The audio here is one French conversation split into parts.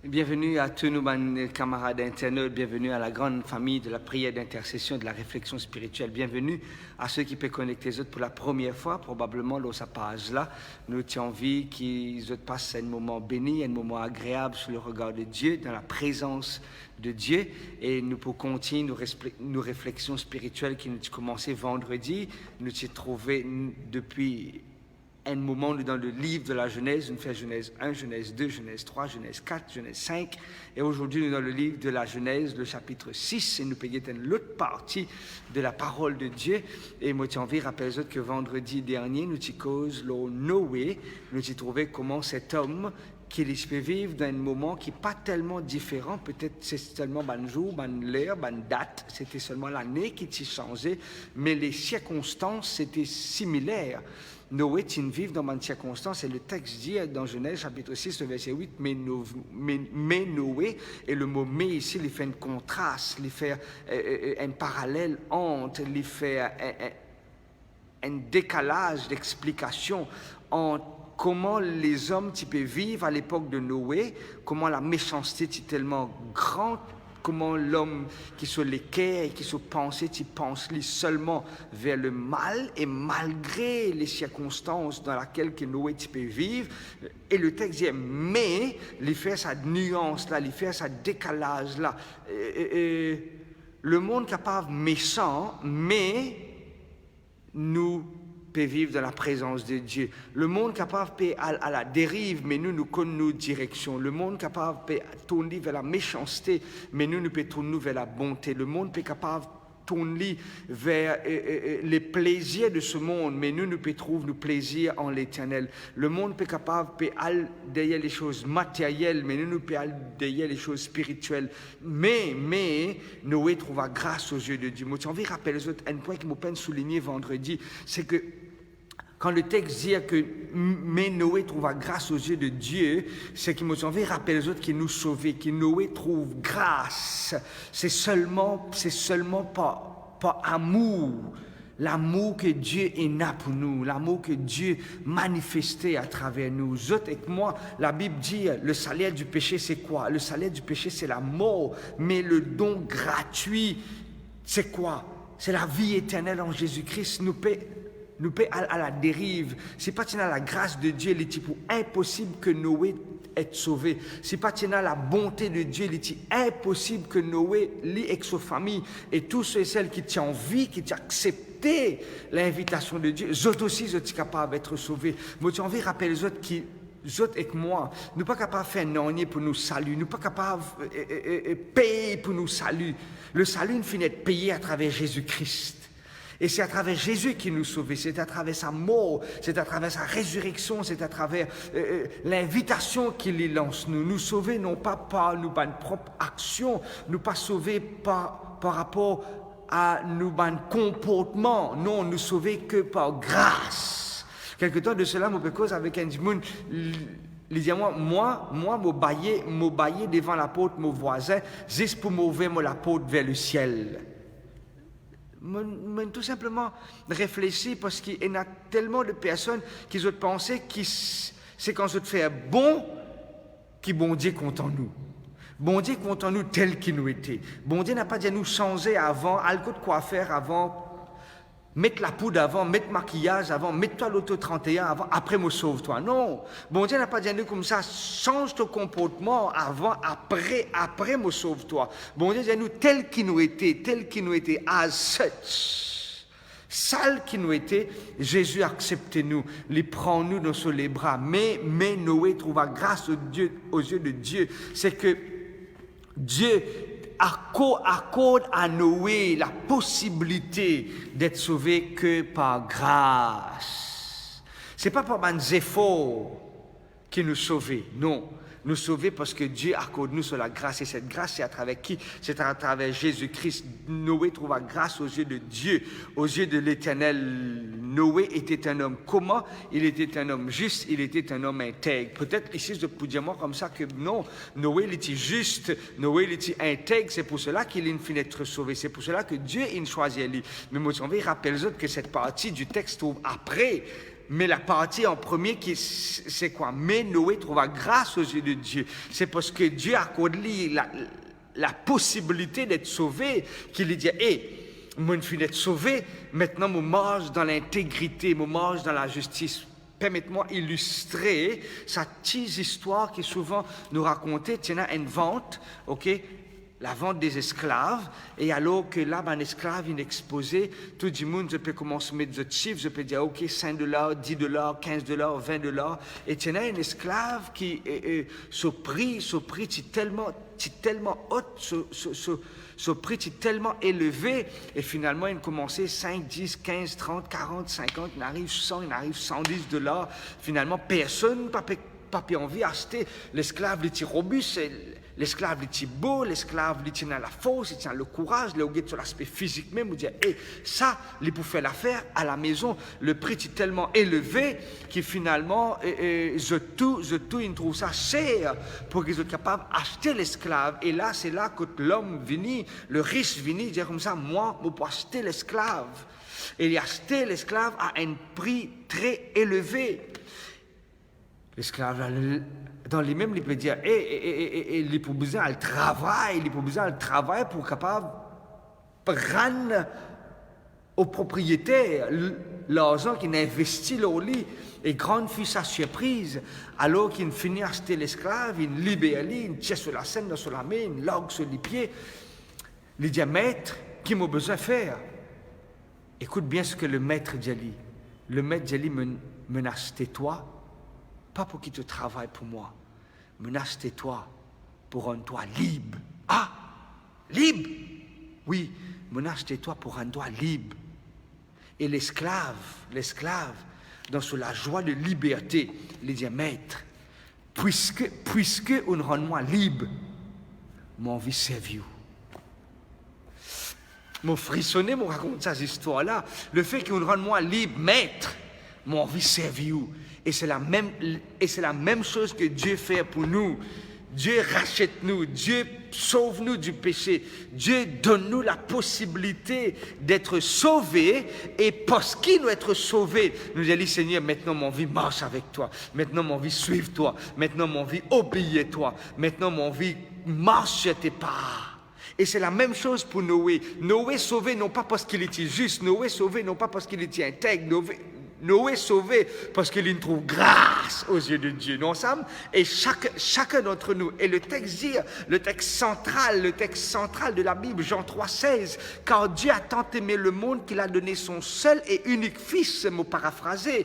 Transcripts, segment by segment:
Bienvenue à tous nos camarades internautes, bienvenue à la grande famille de la prière d'intercession, de la réflexion spirituelle. Bienvenue à ceux qui peuvent connecter les autres pour la première fois, probablement lors de sa page là. Nous avons envie qu'ils passent un moment béni, un moment agréable sous le regard de Dieu, dans la présence de Dieu. Et nous pouvons continuer nos réflexions spirituelles qui nous ont commencé vendredi. Nous avons trouvé depuis un moment dans le livre de la Genèse, nous faisons Genèse 1, Genèse 2, Genèse 3, Genèse 4, Genèse 5, et aujourd'hui nous dans le livre de la Genèse, le chapitre 6, et nous payons l'autre partie de la parole de Dieu. Et moi, j'ai envie de rappeler que vendredi dernier, nous avons cause le Noé, nous avons trouvé comment cet homme qu'il peut vivre dans un moment qui n'est pas tellement différent, peut-être c'est seulement un jour, une l'heure, une date, c'était seulement l'année qui s'est changé, mais les circonstances c'était similaires. Noé vit dans une circonstance, et le texte dit dans Genèse chapitre 6, le verset 8, mais Noé, et le mot mais ici, il fait un contraste, il fait un parallèle entre, il fait un décalage d'explication entre comment les hommes peuvent vivre à l'époque de Noé, comment la méchanceté est tellement grande, comment l'homme qui se l'équerre et qui se pense seulement vers le mal, et malgré les circonstances dans lesquelles Noé peut vivre. Et le texte dit, mais il fait cette nuance-là, il fait ce décalage-là. Le monde est capable méchant, mais nous peut vivre dans la présence de Dieu. Le monde capable peut à la dérive, mais nous connaissons nos directions. Le monde capable peut tourner vers la méchanceté, mais nous peut tourner vers la bonté. Le monde peut capable tourner vers les plaisirs de ce monde, mais nous peut trouver nos plaisirs en l'Éternel. Le monde peut capable peut aller derrière les choses matérielles, mais nous peut aller derrière les choses spirituelles. Mais Noé trouva grâce aux yeux de Dieu. Moi, j'ai envie de rappeler les autres, un point qui m'a peine souligné vendredi, c'est que quand le texte dit que mais Noé trouva grâce aux yeux de Dieu, c'est qu'il m'a envie de rappeler les autres qui nous sauvait, que Noé trouve grâce. C'est seulement pas amour, l'amour que Dieu a pour nous, l'amour que Dieu manifestait à travers nous. Autres et moi, la Bible dit, le salaire du péché c'est quoi? Le salaire du péché c'est la mort, mais le don gratuit c'est quoi? C'est la vie éternelle en Jésus-Christ. Nous peut à la dérive. C'est pas à la grâce de Dieu, il est impossible que Noé être sauvé. C'est pas à la bonté de Dieu, il est impossible que Noé lie avec sa famille et tous ceux et celles qui ont envie, qui ont accepté l'invitation de Dieu, eux aussi sont capables d'être sauvés. Moi, j'ai envie de rappeler les autres qui autres et moi, nous ne sommes pas capables de faire un pour nous saluer, nous ne sommes pas capables de payer pour nous saluer. Le salut ne finit être payé à travers Jésus-Christ. Et c'est à travers Jésus qui nous sauve, c'est à travers sa mort, c'est à travers sa résurrection, c'est à travers l'invitation qu'il lance nous. Nous sauver non pas par nos propres actions, nous pas sauver par rapport à nos comportements, non, nous sauver que par grâce. Quelque temps de cela, je cause avec un monde, il dit moi, me bailler devant la porte, mon voisin, juste pour m'ouvrir la porte vers le ciel. Mais tout simplement réfléchir parce qu'il y a tellement de personnes qui ont pensé que c'est quand on fait bon que bon Dieu compte en nous. Bon Dieu compte en nous tel qu'il nous était. Bon Dieu n'a pas dit à nous changer avant, alcool de quoi faire avant, mettre la poudre avant, mettre maquillage avant, mets-toi l'auto 31 avant, après me sauve-toi. Non, bon Dieu n'a pas dit à nous comme ça, change ton comportement avant, après me sauve-toi. Bon Dieu dit à nous tel qu'il nous était, as such. Sale qui nous était, Jésus accepte-nous, les prend-nous dans les bras. Mais Noé trouva grâce aux yeux de Dieu. C'est que Dieu accorde à Noé la possibilité d'être sauvé que par grâce. Ce n'est pas par des efforts qui nous sauve, non. Nous sauver parce que Dieu accorde nous sur la grâce. Et cette grâce, c'est à travers qui? C'est à travers Jésus-Christ. Noé trouva grâce aux yeux de Dieu, aux yeux de l'Éternel. Noé était un homme comment? Il était un homme juste, il était un homme intègre. Peut-être ici, je peux dire moi comme ça que non, Noé il était juste, Noé il était intègre, c'est pour cela qu'il finit d'être sauvé. C'est pour cela que Dieu il choisit lui. Mais moi, je vais rappeler que cette partie du texte trouve après Mais la partie en premier, c'est quoi? Mais Noé trouva grâce aux yeux de Dieu. C'est parce que Dieu accorde lui la possibilité d'être sauvé qu'il lui dit, moi je suis d'être sauvé, maintenant je marche dans l'intégrité, je marche dans la justice. Permettez-moi illustrer cette petite histoire qui souvent nous racontait, tiens, une vente, ok? La vente des esclaves, et alors que là, un esclave, il est exposé, tout le monde, je peux commencer à mettre des chiffres, je peux dire, ok, $5, $10, $15, $20, et tiens, un esclave qui, ce prix, c'est tellement haut, ce prix est tellement élevé, et finalement, il commençait 5, 10, 15, 30, 40, 50, il arrive 100, il arrive $110, finalement, personne n'a pas envie d'acheter, l'esclave, il est robuste, l'esclave, il est beau, l'esclave, il tient la force, il tient le courage, il est sur l'aspect physique même, il dit, ça, il peut faire l'affaire à la maison, le prix est tellement élevé que finalement, il trouve ça cher pour qu'ils soient capables d'acheter l'esclave. Et là, c'est là que l'homme vient, le riche vient, dire comme ça, moi, je peux acheter l'esclave. Et il a acheté l'esclave à un prix très élevé. L'esclave, dans les mêmes, il peut dire, il a besoin de travail, pour capable de rendre au propriétaire l'argent qu'il a investi dans lui. Et grande fut sa surprise, alors qu'il finit d'acheter l'esclave, il libère lui, il tire sur la scène, sur la main, il logue sur les pieds. Il dit, maître, qui m'a besoin de faire? Écoute bien ce que le maître dit. Le maître dit, menace toi. Pas pour qu'il te travaille pour moi. Menace toi pour rendre toi libre. Ah, libre? Oui, menace toi pour rendre toi libre. Et l'esclave, dans la joie de liberté, il dit, maître, puisque on rend moi libre, mon vie servir. Mon frissonné, mon raconte cette histoire-là. Le fait qu'on rend moi libre, maître, mon vie servir. Et c'est la même chose que Dieu fait pour nous. Dieu rachète nous, Dieu sauve nous du péché, Dieu donne nous la possibilité d'être sauvés, et parce qu'il nous être sauvés, nous allons, Seigneur, maintenant mon vie marche avec toi, maintenant mon vie suive toi, maintenant mon vie obéit toi, maintenant mon vie marche sur tes pas. Et c'est la même chose pour Noé. Noé sauvé non pas parce qu'il était juste, Noé sauvé non pas parce qu'il était intègre, Noé sauvé parce qu'il trouve grâce aux yeux de Dieu. Nous ensemble, et chacun d'entre nous. Et le texte dit, le texte central de la Bible, Jean 3,16, car Dieu a tant aimé le monde qu'il a donné son seul et unique Fils, mot paraphrasé,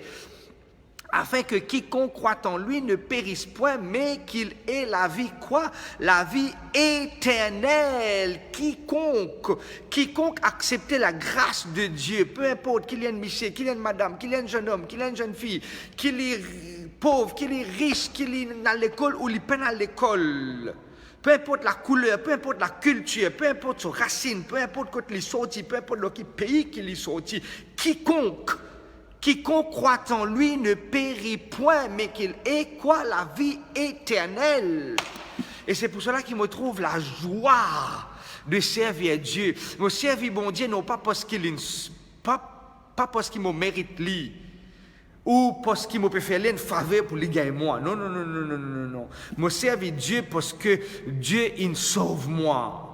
afin que quiconque croit en lui ne périsse point, mais qu'il ait la vie, quoi? La vie éternelle. Quiconque accepter la grâce de Dieu, peu importe qu'il y ait une monsieur, qu'il y ait une madame, qu'il y ait un jeune homme, qu'il y ait une jeune fille, qu'il est pauvre, qu'il est riche, qu'il est à l'école ou il peine à l'école. Peu importe la couleur, peu importe la culture, peu importe ses racines, peu importe quand il est sorti, peu importe dans quel pays qu'il est sorti, quiconque croit en lui ne périt point, mais qu'il ait quoi? La vie éternelle. Et c'est pour cela qu'il me trouve la joie de servir Dieu. Me servir bon Dieu non pas parce qu'il me mérite lui, ou parce qu'il me peut faire une faveur pour lui gagner moi. Non. Me servir Dieu parce que Dieu il sauve moi.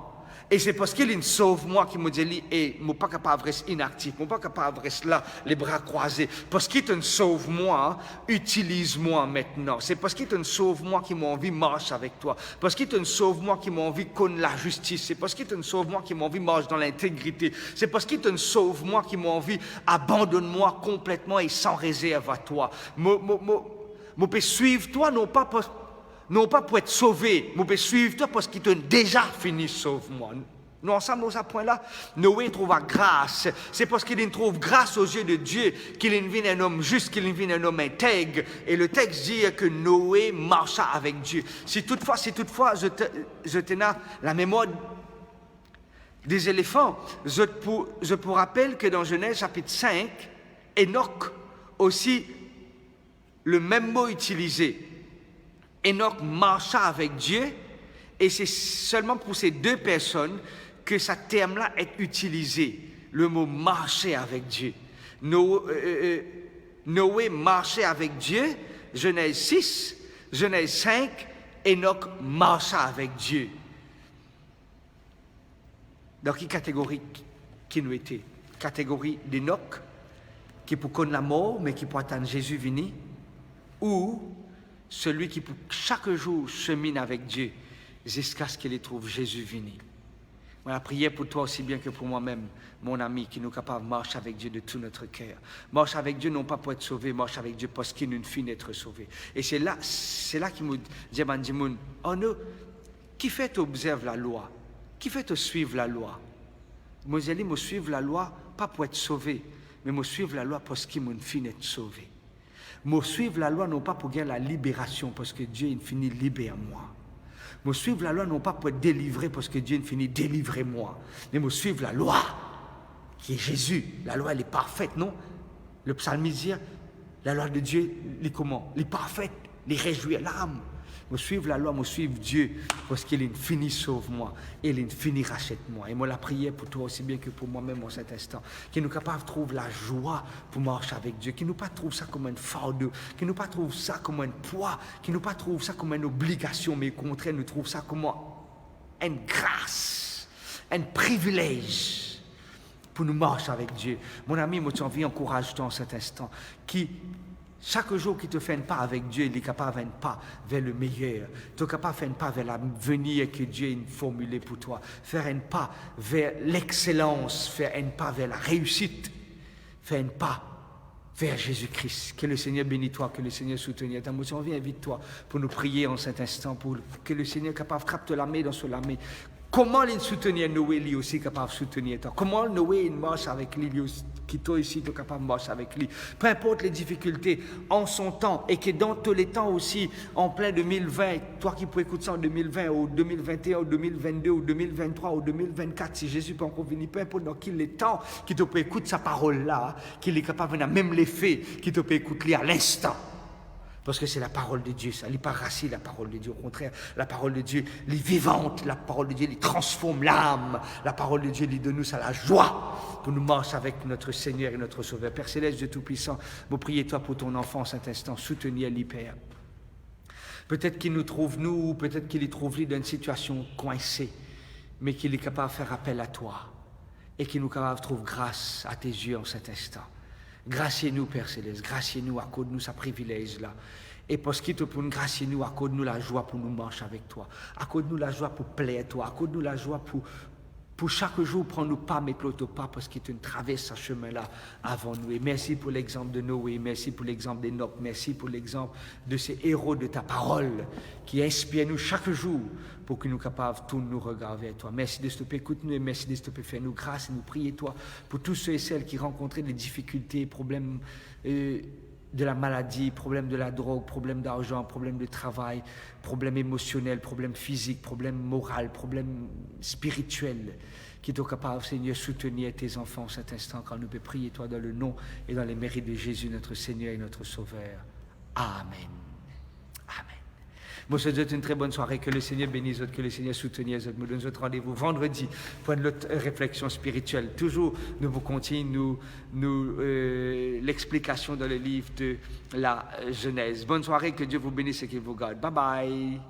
Et c'est parce qu'il sauve moi qui me dit, je ne suis pas capable de rester inactif, je ne suis pas capable de rester là, les bras croisés. Parce qu'il te sauve moi, utilise-moi maintenant. C'est parce qu'il te sauve moi qui m'a envie de marcher avec toi. Parce qu'il te sauve moi qui m'a envie de connaître la justice. C'est parce qu'il te sauve moi qui m'a envie de marcher dans l'intégrité. C'est parce qu'il te sauve moi qui m'a envie abandonne-moi complètement et sans réserve à toi. Je peux suivre toi, non pas pour être sauvé, mais pour suivre toi parce qu'il t'a déjà fini sauve-moi. Nous ensemble, dans ce point-là, Noé trouva grâce. C'est parce qu'il trouve grâce aux yeux de Dieu qu'il devient un homme juste, qu'il devient un homme intègre. Et le texte dit que Noé marcha avec Dieu. Si toutefois, je tenais la mémoire des éléphants, je vous rappelle que dans Genèse chapitre 5, Enoch aussi, le même mot utilisé. Enoch marcha avec Dieu, et c'est seulement pour ces deux personnes que ce terme-là est utilisé, le mot marcher avec Dieu. Noé marchait avec Dieu, Genèse 6, Genèse 5, Enoch marcha avec Dieu. Dans quelle catégorie qui nous était? Catégorie d'Enoch, qui pour connaître la mort, mais qui pour attendre Jésus venir, ou celui qui pour chaque jour chemine avec Dieu jusqu'à ce qu'il trouve Jésus venir. Moi, la prière pour toi aussi bien que pour moi-même, mon ami, qui nous est capable de marcher avec Dieu de tout notre cœur. Marche avec Dieu non pas pour être sauvé, marche avec Dieu parce qu'il nous finit d'être sauvé. Et c'est là qu'il me dit, oh non, qui fait observer la loi? Qui fait te suivre la loi? Moi, je dis, suivre la loi, pas pour être sauvé, mais moi suivre la loi parce qu'il m'a fini d'être sauvé. Moi suivre la loi non pas pour gagner la libération, parce que Dieu est fini de libérer moi. Moi suivre la loi non pas pour être délivré, parce que Dieu est fini de délivrer moi. Mais moi suivre la loi, qui est Jésus. La loi, elle est parfaite, non? Le psalmiste dit, la loi de Dieu, elle est comment? Elle est parfaite, elle réjouit l'âme. Moi suivre la loi, moi suivre Dieu, parce qu'il est fini sauve-moi, et il est fini rachète-moi. Et moi la prière pour toi aussi bien que pour moi-même en cet instant, qui nous capable de trouver la joie pour marcher avec Dieu, qui nous pas trouve ça comme un fardeau, qui nous pas trouve ça comme un poids, qui nous pas trouve ça comme une obligation, mais au contraire nous trouve ça comme une grâce, un privilège pour nous marcher avec Dieu. Mon ami, moi tu envie encourage-toi en cet instant, qui chaque jour qui te fait un pas avec Dieu, il est capable de faire un pas vers le meilleur. Tu es capable de faire un pas vers l'avenir que Dieu a formulé pour toi. Faire un pas vers l'excellence, faire un pas vers la réussite, faire un pas vers Jésus-Christ. Que le Seigneur bénisse toi, que le Seigneur soutienne ta motion. Viens, invite-toi pour nous prier en cet instant, pour que le Seigneur soit capable de frapper la main dans ce la main. Comment il soutenir Noé, lui aussi capable de soutenir toi? Comment Noé il marche avec lui, lui aussi, qui toi ici, tu es capable de marcher avec lui? Peu importe les difficultés, en son temps, et que dans tous les temps aussi, en plein 2020, toi qui peux écouter ça en 2020, ou 2021, ou 2022, ou 2023, ou 2024, si Jésus peut encore venir, peu importe dans quel les temps, qui te peut écouter sa parole-là, qu'il est capable de même l'effet, qui te peut écouter à l'instant. Parce que c'est la parole de Dieu, ça n'est pas racine la parole de Dieu. Au contraire, la parole de Dieu, elle est vivante, la parole de Dieu, elle transforme l'âme. La parole de Dieu, elle donne nous ça la joie pour nous marcher avec notre Seigneur et notre Sauveur. Père Céleste, Dieu Tout-Puissant, vous priez toi pour ton enfant cet instant, soutenir-lui, Père. Peut-être qu'il nous trouve, nous, peut-être qu'il y trouve lui dans une situation coincée, mais qu'il est capable de faire appel à toi et qu'il nous est capable de trouver grâce à tes yeux en cet instant. Graciez-nous, Père Céleste, graciez-nous, accorde-nous sa privilège-là. Et parce qu'il te pour nous, graciez-nous, accorde-nous la joie pour nous marcher avec toi. Accorde-nous la joie pour plaire à toi. Accorde-nous la joie pour chaque jour prendre nos pas, mettre l'autre pas, parce qu'il te traverse ce chemin-là avant nous. Et merci pour l'exemple de Noé, merci pour l'exemple d'Enoch, merci pour l'exemple de ces héros de ta parole qui inspirent nous chaque jour pour que nous soyons capables de nous regarder vers toi. Merci de ce que écoute-nous et merci de ce que faire nous grâce et nous prier toi pour tous ceux et celles qui rencontraient des difficultés, problèmes de la maladie, problèmes de la drogue, problèmes d'argent, problèmes de travail, problèmes émotionnels, problèmes physiques, problèmes moraux, problèmes spirituels, qui sont capables, Seigneur, de soutenir tes enfants cet instant quand nous pouvons prier toi dans le nom et dans les mérites de Jésus, notre Seigneur et notre Sauveur. Amen. Amen. Moi, je vous souhaite une très bonne soirée. Que le Seigneur bénisse, que le Seigneur soutienne. Je vous donne notre rendez-vous vendredi pour une autre réflexion spirituelle. Toujours, nous vous continuons l'explication dans le livre de la Genèse. Bonne soirée, que Dieu vous bénisse et qu'il vous garde. Bye bye.